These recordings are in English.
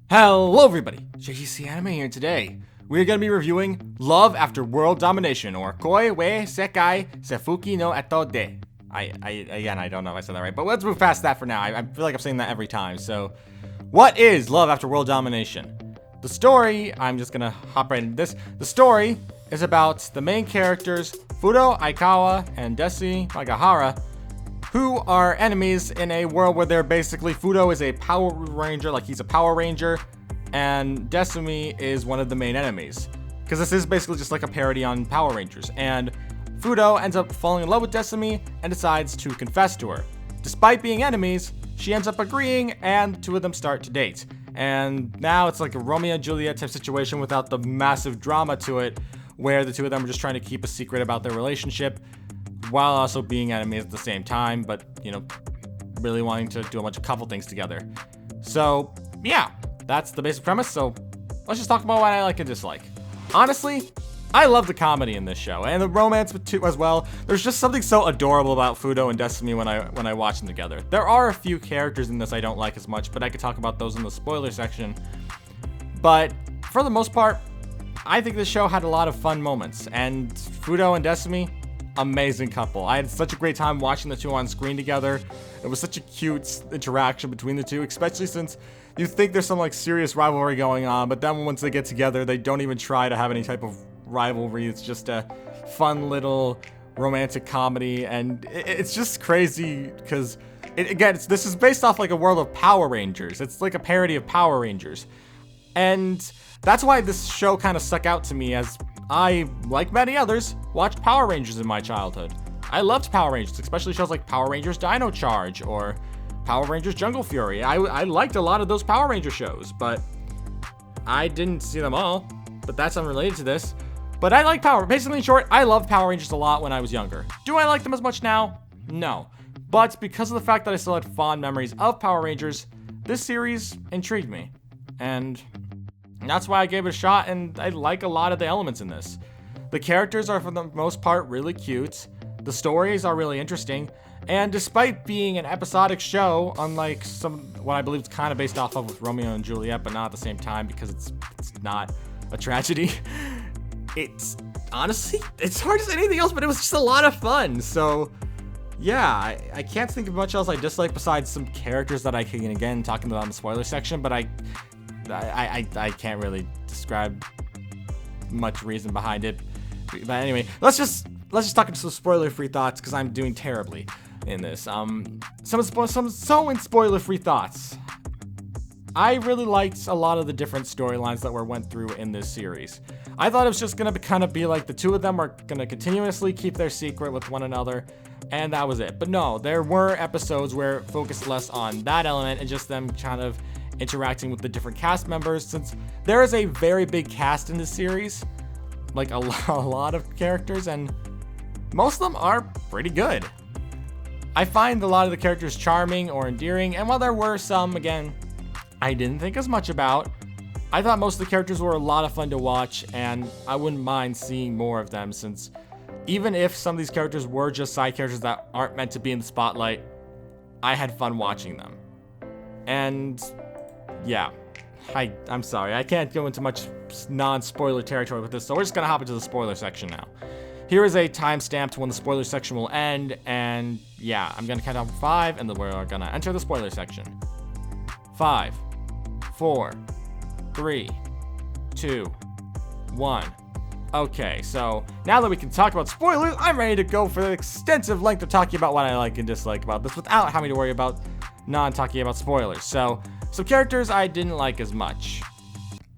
Hello everybody, JGC Anime here, and today we're going to be reviewing Love After World Domination, or Koi we Sekai Sefuki no Eto de. I don't know if I said that right, but let's move past that for now. I feel like I'm saying that every time. So, what is Love After World Domination? The story, I'm just going to hop right into this. The story is about the main characters, Fudo Aikawa and Desi Magahara, who are enemies in a world where they're basically, Fudo is a Power Ranger, like he's a Power Ranger, and Desumi is one of the main enemies. Because this is basically just like a parody on Power Rangers, and Fudo ends up falling in love with Desumi and decides to confess to her. Despite being enemies, she ends up agreeing, and the two of them start to date. And now it's like a Romeo and Juliet type situation without the massive drama to it, where the two of them are just trying to keep a secret about their relationship, while also being enemies at the same time, but, you know, really wanting to do a bunch of couple things together. So, yeah, that's the basic premise, so let's just talk about what I like and dislike. Honestly, I love the comedy in this show, and the romance too as well. There's just something so adorable about Fudo and Desumi when I watch them together. There are a few characters in this I don't like as much, but I could talk about those in the spoiler section. But, for the most part, I think this show had a lot of fun moments, and Fudo and Desumi, amazing couple. I had such a great time watching the two on screen together. It was such a cute interaction between the two, especially since you think there's some like serious rivalry going on, but then once they get together, they don't even try to have any type of rivalry. It's just a fun little romantic comedy, and it's just crazy because this is based off like a world of Power Rangers. It's like a parody of Power Rangers, and that's why this show kind of stuck out to me, as I, like many others, watched Power Rangers in my childhood. I loved Power Rangers, especially shows like Power Rangers Dino Charge or Power Rangers Jungle Fury. I liked a lot of those Power Ranger shows, but I didn't see them all, but that's unrelated to this. But I like basically in short, I loved Power Rangers a lot when I was younger. Do I like them as much now? No. But because of the fact that I still had fond memories of Power Rangers, this series intrigued me. And that's why I gave it a shot, and I like a lot of the elements in this. The characters are, for the most part, really cute. The stories are really interesting. And despite being an episodic show, unlike what I believe is kind of based off of Romeo and Juliet, but not at the same time because it's not a tragedy, it's honestly, it's hard to say anything else, but it was just a lot of fun. So yeah, I can't think of much else I dislike besides some characters that I can, again, talking about in the spoiler section, but I can't really describe much reason behind it. But anyway, let's just talk into some spoiler-free thoughts, because I'm doing terribly in this. Some spoiler-free thoughts. I really liked a lot of the different storylines that went through in this series. I thought it was just gonna kind of be like the two of them are gonna continuously keep their secret with one another, and that was it. But no, there were episodes where it focused less on that element and just them kind of interacting with the different cast members, since there is a very big cast in this series, like a lot of characters, and most of them are pretty good. I find a lot of the characters charming or endearing, and while there were some, again, I didn't think as much about, I thought most of the characters were a lot of fun to watch, and I wouldn't mind seeing more of them, since even if some of these characters were just side characters that aren't meant to be in the spotlight, I had fun watching them. And yeah, I'm sorry, I can't go into much non-spoiler territory with this, so we're just gonna hop into the spoiler section now. Here is a timestamp to when the spoiler section will end, and yeah, I'm gonna count down from 5, and then we're gonna enter the spoiler section. 5, 4, 3, 2, 1. Okay, so now that we can talk about spoilers, I'm ready to go for the extensive length of talking about what I like and dislike about this without having to worry about non-talking about spoilers. So, some characters I didn't like as much.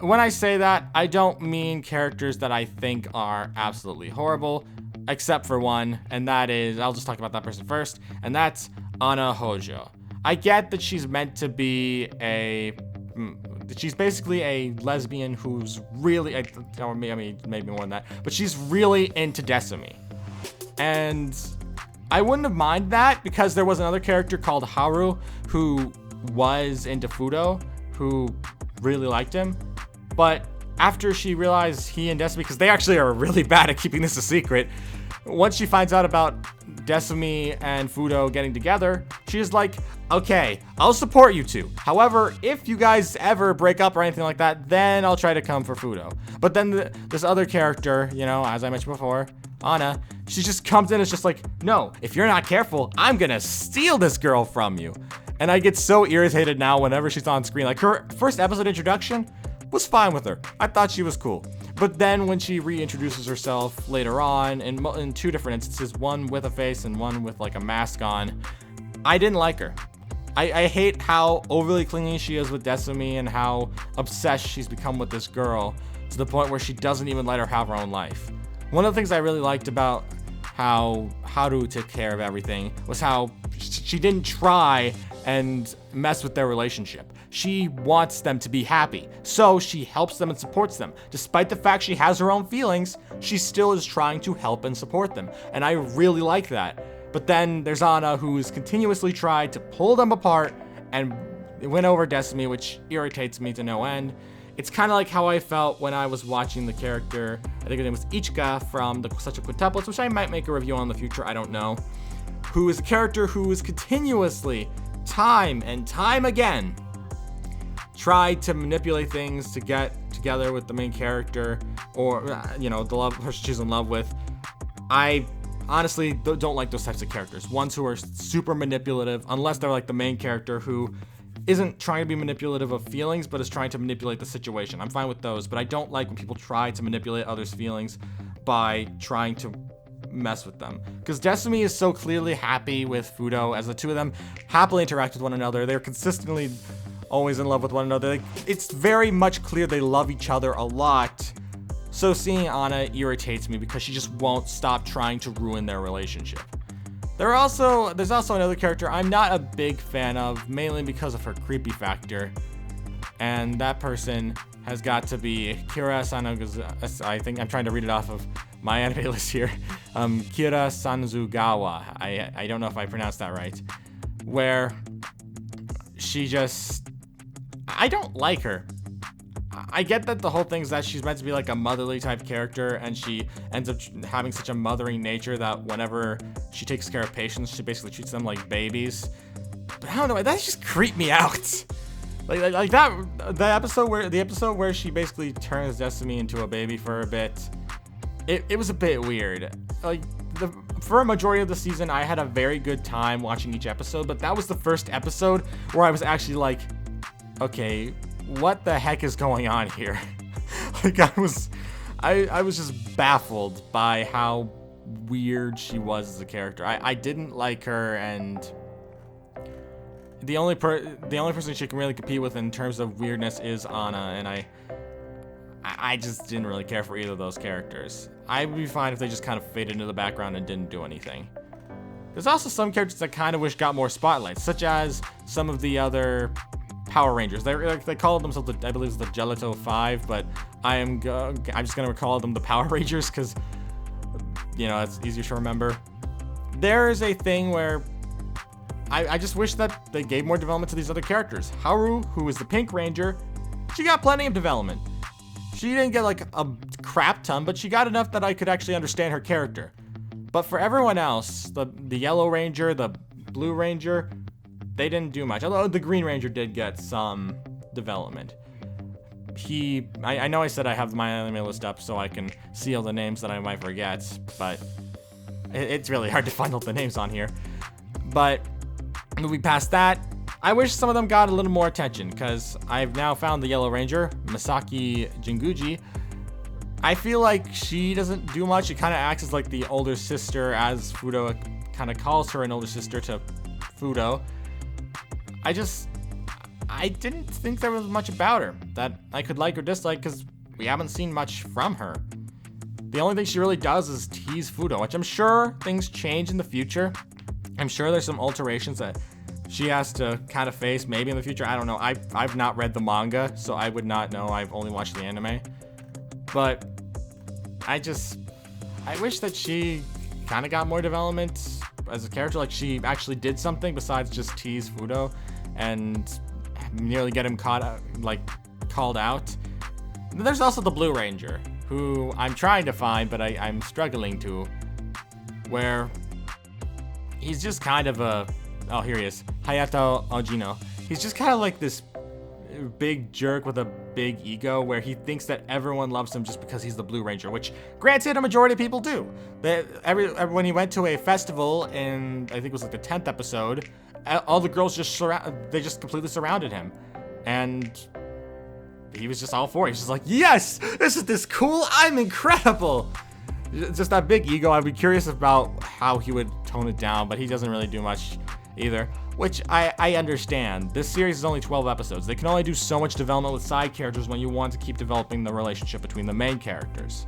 When I say that, I don't mean characters that I think are absolutely horrible, except for one, and that is, I'll just talk about that person first, and that's Ana Hojo. I get that she's meant to be she's basically a lesbian who's really, or maybe more than that, but she's really into Desumi. And I wouldn't have minded that, because there was another character called Haru who was into Fudo, who really liked him. But after she realized he and Desumi, because they actually are really bad at keeping this a secret, once she finds out about Desumi and Fudo getting together, she's like, okay, I'll support you two. However, if you guys ever break up or anything like that, then I'll try to come for Fudo. But then this other character, you know, as I mentioned before, Anna, she just comes in and is just like, no, if you're not careful, I'm gonna steal this girl from you. And I get so irritated now whenever she's on screen. Like, her first episode introduction was fine with her. I thought she was cool. But then when she reintroduces herself later on, in two different instances, one with a face and one with like a mask on, I didn't like her. I hate how overly clingy she is with Desumi and how obsessed she's become with this girl to the point where she doesn't even let her have her own life. One of the things I really liked about how Haru took care of everything was how she didn't try and mess with their relationship. She wants them to be happy, so she helps them and supports them. Despite the fact she has her own feelings, she still is trying to help and support them, and I really like that. But then there's Anna, who's continuously tried to pull them apart and win over Desumi, which irritates me to no end. It's kind of like how I felt when I was watching the character, I think her name was Ichika from the Such a Quintuplets, which I might make a review on in the future, I don't know, who is a character who is continuously, time and time again, tried to manipulate things to get together with the main character, or, you know, the love person she's in love with. I honestly don't like those types of characters. Ones who are super manipulative, unless they're like the main character who isn't trying to be manipulative of feelings, but is trying to manipulate the situation. I'm fine with those, but I don't like when people try to manipulate others' feelings by trying to mess with them. Because Desumi is so clearly happy with Fudo, as the two of them happily interact with one another. They're consistently always in love with one another. It's very much clear they love each other a lot. So seeing Anna irritates me because she just won't stop trying to ruin their relationship. There's also another character I'm not a big fan of, mainly because of her creepy factor. And that person has got to be Kira Sanugawa. I think I'm trying to read it off of my anime list here. Kira Sanzugawa. I don't know if I pronounced that right. Where she just, I don't like her. I get that the whole thing is that she's meant to be like a motherly type character, and she ends up having such a mothering nature that whenever she takes care of patients, she basically treats them like babies. But I don't know, that just creeped me out. Like that, the episode where she basically turns Desumi into a baby for a bit, it was a bit weird. Like, for a majority of the season, I had a very good time watching each episode, but that was the first episode where I was actually like, okay, what the heck is going on here? Like, I was just baffled by how weird she was as a character. I didn't like her, and the only person she can really compete with in terms of weirdness is Anna, and I just didn't really care for either of those characters. I would be fine if they just kind of faded into the background and didn't do anything. There's also some characters I kind of wish got more spotlight, such as some of the other Power Rangers. They call themselves, I believe it's the Gelato 5, but I'm just gonna call them the Power Rangers because, you know, it's easier to remember. There is a thing where I just wish that they gave more development to these other characters. Haru, who is the Pink Ranger, she got plenty of development. She didn't get like a crap ton, but she got enough that I could actually understand her character. But for everyone else, the Yellow Ranger, the Blue Ranger, they didn't do much. Although the Green Ranger did get some development. I know I said I have my anime list up so I can see all the names that I might forget, but it's really hard to find all the names on here. But moving past that, I wish some of them got a little more attention, because I've now found the Yellow Ranger, Misaki Jinguji. I feel like she doesn't do much. She kind of acts as like the older sister, as Fudo kind of calls her an older sister to Fudo. I didn't think there was much about her that I could like or dislike, because we haven't seen much from her. The only thing she really does is tease Fudo, which I'm sure things change in the future. I'm sure there's some alterations that she has to kind of face maybe in the future. I don't know. I've not read the manga, so I would not know. I've only watched the anime. But I wish that she kind of got more development as a character. Like, she actually did something besides just tease Fudo and nearly get him called out. There's also the Blue Ranger, who I'm trying to find, but I'm struggling to, where he's just kind of a, oh, here he is, Hayato Ojino. He's just kind of like this big jerk with a big ego where he thinks that everyone loves him just because he's the Blue Ranger, which granted a majority of people do. When he went to a festival in, I think it was like the 10th episode, all the girls just completely surrounded him. And he was just all for it. He's just like, yes, this cool, I'm incredible. Just that big ego. I'd be curious about how he would tone it down, but he doesn't really do much either, which I understand. This series is only 12 episodes. They can only do so much development with side characters when you want to keep developing the relationship between the main characters.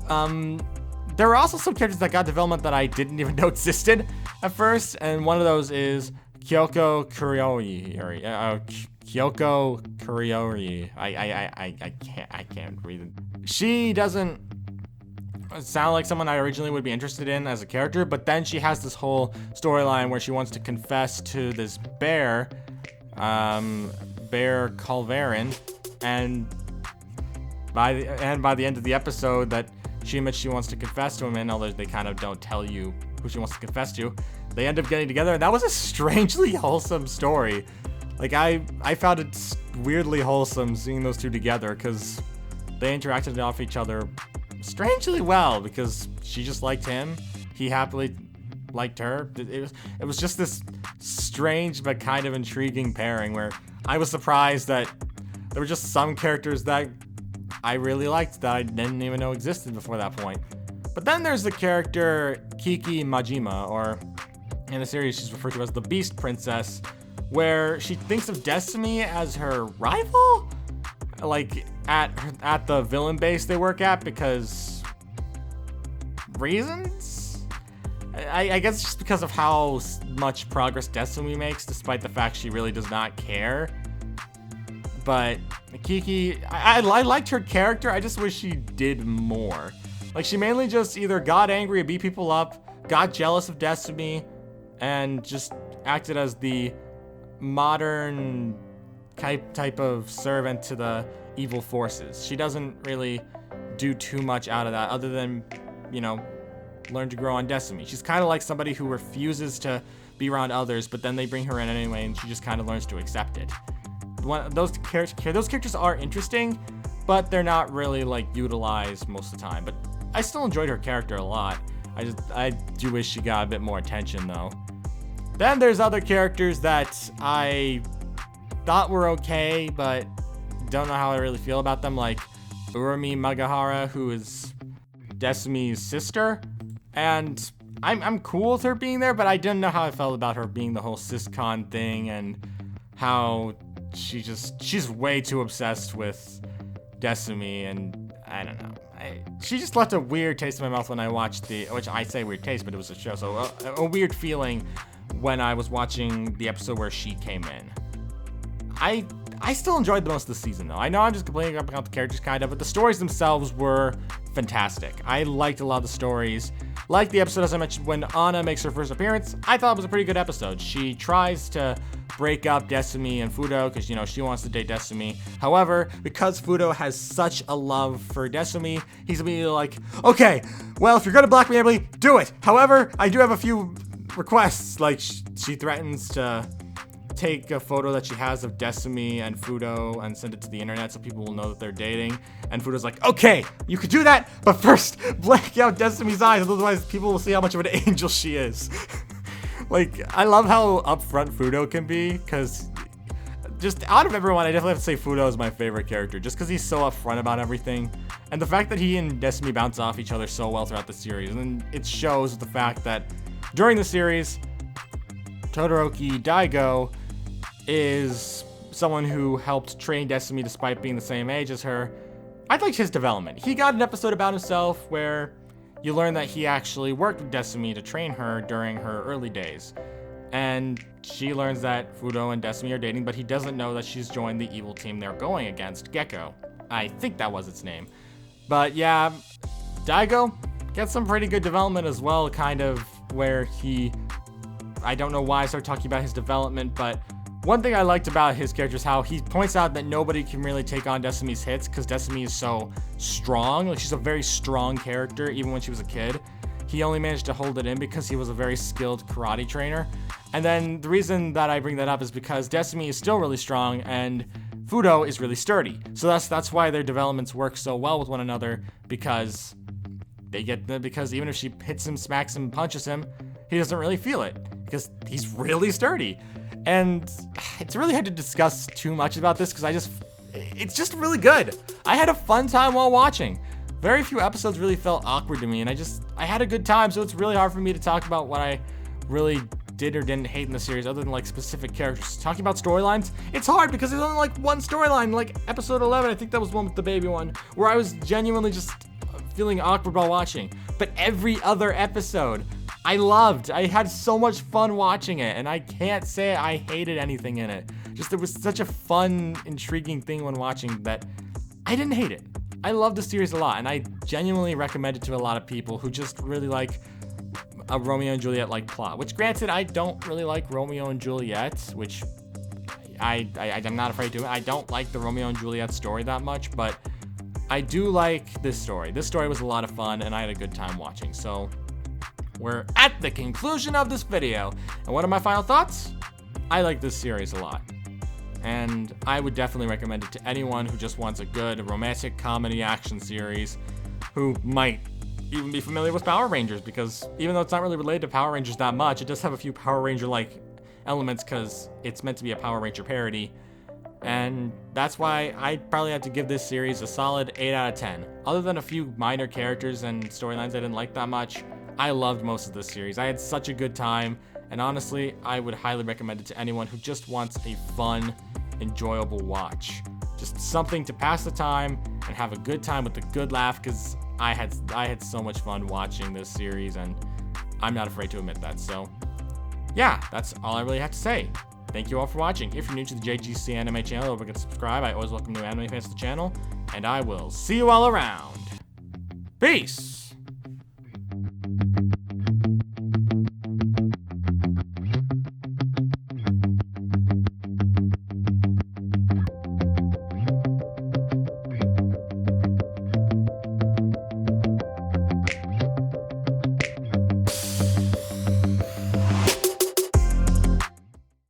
There were also some characters that got development that I didn't even know existed at first, and one of those is Kyoko Kuriori. Kyoko Kuriori. I can't read it. She doesn't sound like someone I originally would be interested in as a character, but then she has this whole storyline where she wants to confess to this bear, Bear Culverin, and by the end of the episode that she admits she wants to confess to him, and although they kind of don't tell you who she wants to confess to, they end up getting together, and that was a strangely wholesome story. Like, I found it weirdly wholesome seeing those two together, because they interacted off each other strangely well, because she just liked him, he happily liked her. It was just this strange but kind of intriguing pairing where I was surprised that there were just some characters that I really liked that I didn't even know existed before that point. But then there's the character Kiki Majima, or in the series she's referred to as the Beast Princess, where she thinks of Destiny as her rival, like at the villain base they work at, because reasons? I guess just because of how much progress Destiny makes, despite the fact she really does not care. But Kiki, I liked her character, I just wish she did more. Like, she mainly just either got angry or beat people up, got jealous of Destiny, and just acted as the modern type of servant to the evil forces. She doesn't really do too much out of that other than, learn to grow on Destiny. She's kind of like somebody who refuses to be around others, but then they bring her in anyway, and she just kind of learns to accept it. Those characters are interesting, but they're not really utilized most of the time. But I still enjoyed her character a lot. I do wish she got a bit more attention though. Then there's other characters that I thought were okay, but don't know how I really feel about them, like Urumi Magahara, who is Desumi's sister, and I'm cool with her being there, but I didn't know how I felt about her being the whole SysCon thing, and how she's way too obsessed with Desumi, and I don't know. She just left a weird taste in my mouth when I watched which I say weird taste, but it was a show, so a weird feeling when I was watching the episode where she came in. I still enjoyed the most of the season though. I know I'm just complaining about the characters kind of, but the stories themselves were fantastic. I liked a lot of the stories. Like the episode, as I mentioned, when Anna makes her first appearance, I thought it was a pretty good episode. She tries to break up Desumi and Fudo because, she wants to date Desumi. However, because Fudo has such a love for Desumi, he's immediately like, okay, well, if you're going to black me, Emily, do it. However, I do have a few requests. Like, she threatens to take a photo that she has of Desumi and Fudo and send it to the internet so people will know that they're dating. And Fudo's like, okay, you could do that, but first, blank out Desumi's eyes, otherwise people will see how much of an angel she is. I love how upfront Fudo can be, because just out of everyone, I definitely have to say Fudo is my favorite character, just because he's so upfront about everything. And the fact that he and Desumi bounce off each other so well throughout the series, and it shows with the fact that during the series, Todoroki Daigo is someone who helped train Desumi despite being the same age as her. I liked his development. He got an episode about himself where you learn that he actually worked with Desumi to train her during her early days. And she learns that Fudo and Desumi are dating, but he doesn't know that she's joined the evil team they're going against, Gecko. I think that was its name. But yeah, Daigo gets some pretty good development as well, kind of where I don't know why I started talking about his development, but one thing I liked about his character is how he points out that nobody can really take on Desumi's hits because Desumi is so strong. She's a very strong character, even when she was a kid. he only managed to hold it in because he was a very skilled karate trainer. And then the reason that I bring that up is because Desumi is still really strong and Fudo is really sturdy. So that's why their developments work so well with one another, because even if she hits him, smacks him, punches him, he doesn't really feel it because he's really sturdy. And it's really hard to discuss too much about this because it's just really good. I had a fun time while watching. Very few episodes really felt awkward to me, and I had a good time, so it's really hard for me to talk about what I really did or didn't hate in the series other than like specific characters. Talking about storylines, it's hard because there's only like one storyline, like episode 11, I think that was one with the baby one, where I was genuinely just feeling awkward while watching. But every other episode, I loved. I had so much fun watching it, and I can't say I hated anything in it. Just it was such a fun, intriguing thing when watching that I didn't hate it. I love the series a lot, and I genuinely recommend it to a lot of people who just really like a Romeo and Juliet like plot. Which, granted, I don't really like Romeo and Juliet, which I'm not afraid to. I don't like the Romeo and Juliet story that much, but I do like this story. This story was a lot of fun, and I had a good time watching. So we're at the conclusion of this video, and what are my final thoughts? I like this series a lot, and I would definitely recommend it to anyone who just wants a good romantic comedy action series, who might even be familiar with Power Rangers, because even though it's not really related to Power Rangers that much, it does have a few Power Ranger-like elements because it's meant to be a Power Ranger parody. And that's why I probably have to give this series a solid 8 out of 10. Other than a few minor characters and storylines I didn't like that much, I loved most of this series. I had such a good time, and honestly, I would highly recommend it to anyone who just wants a fun, enjoyable watch. Just something to pass the time and have a good time with a good laugh, because I had so much fun watching this series, and I'm not afraid to admit that. So yeah, that's all I really have to say. Thank you all for watching. If you're new to the JGC Anime channel, don't forget to subscribe. I always welcome new anime fans to the channel, and I will see you all around. Peace!